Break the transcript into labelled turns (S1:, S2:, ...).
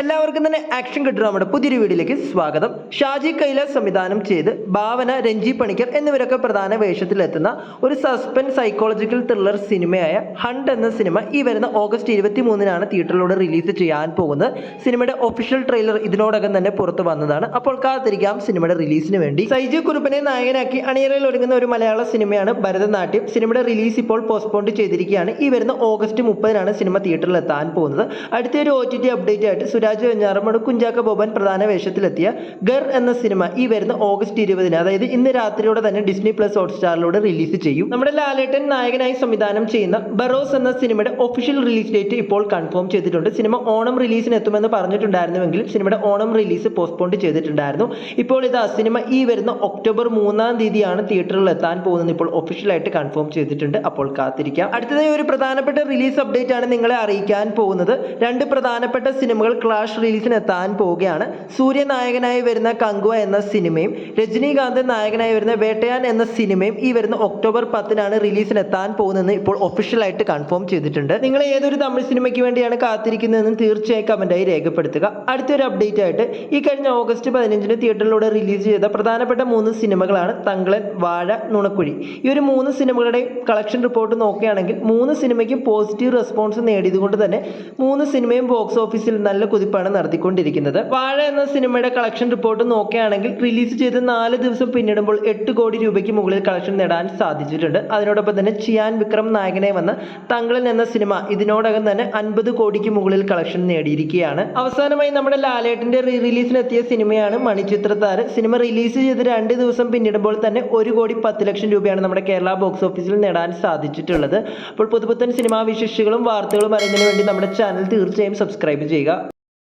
S1: എല്ലാവർക്കും തന്നെ ആക്ഷൻ കിട്ടുന്ന പുതിയൊരു വീഡിയോയിലേക്ക് സ്വാഗതം. ഷാജി കൈലാസ് സംവിധാനം ചെയ്ത് ഭാവന, രഞ്ജി പണിക്കർ എന്നിവരൊക്കെ പ്രധാന വേഷത്തിലെത്തുന്ന ഒരു സസ്പെൻസ് സൈക്കോളജിക്കൽ ത്രില്ലർ സിനിമയായ ഹണ്ട് എന്ന സിനിമ ഈ വരുന്ന ഓഗസ്റ്റ് 23-നാണ് തിയേറ്ററിലൂടെ റിലീസ് ചെയ്യാൻ പോകുന്നത്. സിനിമയുടെ ഒഫീഷ്യൽ ട്രെയിലർ ഇതിനോടകം തന്നെ പുറത്തു വന്നതാണ്. അപ്പോൾ കാത്തിരിക്കാം സിനിമയുടെ റിലീസിന് വേണ്ടി. സൈജു കുറുപ്പിനെ നായകനാക്കി അണിയറയിൽ ഒരുങ്ങുന്ന ഒരു മലയാള സിനിമയാണ് ഭരതനാട്യം. സിനിമയുടെ റിലീസ് ഇപ്പോൾ പോസ്റ്റ്പോൺ ചെയ്തിരിക്കുകയാണ്. ഈ വരുന്ന ഓഗസ്റ്റ് 30-നാണ് സിനിമ തിയേറ്ററിൽ എത്താൻ പോകുന്നത്. അടുത്തൊരു OTT അപ്ഡേറ്റ് ആയിട്ട് സുരാജ് വെഞ്ഞാറമ്മൂട്, കുഞ്ചാക്കോ ബോബൻ പ്രധാന വേഷത്തിലെത്തിയ ഗർ എന്ന സിനിമ ഈ വരുന്ന ഓഗസ്റ്റ് 20-ന്, അതായത് ഇന്ന് രാത്രിയോടെ തന്നെ ഡിസ്നി പ്ലസ് ഹോട്ട്സ്റ്റാറിലൂടെ റിലീസ് ചെയ്യും. നമ്മുടെ ലാലേട്ടൻ നായകനായി സംവിധാനം ചെയ്യുന്ന ബറോസ് എന്ന സിനിമയുടെ ഒഫീഷ്യൽ റിലീസ് ഡേറ്റ് ഇപ്പോൾ കൺഫേം ചെയ്തിട്ടുണ്ട്. സിനിമ ഓണം റിലീസിന് എത്തുമെന്ന് പറഞ്ഞിട്ടുണ്ടായിരുന്നുവെങ്കിലും സിനിമയുടെ ഓണം റിലീസ് പോസ്റ്റ്പോൺ ചെയ്തിട്ടുണ്ടായിരുന്നു. ഇപ്പോൾ ഇതാ സിനിമ ഈ വരുന്ന ഒക്ടോബർ 3-ാം തീയതിയാണ് തിയേറ്ററിൽ എത്താൻ പോകുന്നത്. ഇപ്പോൾ ഒഫീഷ്യലായിട്ട് കൺഫേം ചെയ്തിട്ടുണ്ട്. അപ്പോൾ കാത്തിരിക്കാം. അടുത്തതായി ഒരു പ്രധാനപ്പെട്ട റിലീസ് അപ്ഡേറ്റ് ആണ് നിങ്ങളെ അറിയിക്കാൻ പോകുന്നത്. രണ്ട് പ്രധാനപ്പെട്ട സിനിമകൾ ക്ലാഷ് റിലീസിന് എത്താൻ പോവുകയാണ്. സൂര്യ നായകനായി വരുന്ന കങ്കുവ എന്ന സിനിമയും രജനീകാന്ത് നായകനായി വരുന്ന വേട്ടയാൻ എന്ന സിനിമയും ഈ വരുന്ന ഒക്ടോബർ 10-നാണ് റിലീസിന് എത്താൻ പോകുന്നതെന്ന് ഇപ്പോൾ ഒഫീഷ്യലായിട്ട് കൺഫേം ചെയ്തിട്ടുണ്ട്. നിങ്ങൾ ഏതൊരു തമിഴ് സിനിമയ്ക്ക് വേണ്ടിയാണ് കാത്തിരിക്കുന്നതെന്ന് തീർച്ചയായും കമന്റായി രേഖപ്പെടുത്തുക. അടുത്തൊരു അപ്ഡേറ്റ് ആയിട്ട് ഈ കഴിഞ്ഞ ഓഗസ്റ്റ് 15-ന് തിയേറ്ററിലൂടെ റിലീസ് ചെയ്ത പ്രധാനപ്പെട്ട 3 സിനിമകളാണ് തങ്കളൻ, വാഴ, നുണക്കുഴി. ഈ ഒരു 3 സിനിമകളുടെ കളക്ഷൻ റിപ്പോർട്ട് നോക്കുകയാണെങ്കിൽ 3 സിനിമയ്ക്കും പോസിറ്റീവ് റെസ്പോൺസ് നേടിയതുകൊണ്ട് തന്നെ 3 സിനിമയും ബോക്സ് ഓഫീസിൽ നല്ല കുതിപ്പാണ് നടത്തിക്കൊണ്ടിരിക്കുന്നത്. വാഴ എന്ന സിനിമയുടെ കളക്ഷൻ റിപ്പോർട്ട് നോക്കുകയാണെങ്കിൽ റിലീസ് ചെയ്ത് 4 ദിവസം പിന്നിടുമ്പോൾ 8 കോടി രൂപയ്ക്ക് മുകളിൽ കളക്ഷൻ നേടാൻ സാധിച്ചിട്ടുണ്ട്. അതിനോടൊപ്പം തന്നെ ചിയാൻ വിക്രം നായകനായി വന്ന തങ്കളൻ എന്ന സിനിമ ഇതിനോടകം തന്നെ 50 കോടിക്ക് മുകളിൽ കളക്ഷൻ നേടിയിരിക്കുകയാണ്. അവസാനമായി നമ്മുടെ ലാലേട്ടന്റെ റിലീസിനെത്തിയ സിനിമയാണ് മണിച്ചിത്രത്താഴ്. സിനിമ റിലീസ് ചെയ്ത് 2 ദിവസം പിന്നിടുമ്പോൾ തന്നെ 1 കോടി 10 ലക്ഷം രൂപയാണ് നമ്മുടെ കേരള ബോക്സ് ഓഫീസിൽ നേടാൻ സാധിച്ചിട്ടുള്ളത്. അപ്പോൾ പുതുപുത്തൻ സിനിമാ വിശേഷങ്ങളും വാർത്തകളും അറിയുന്നതിന് വേണ്ടി നമ്മുടെ ചാനൽ തീർച്ചയായും സബ്സ്ക്രൈബ് ചെയ്യുക.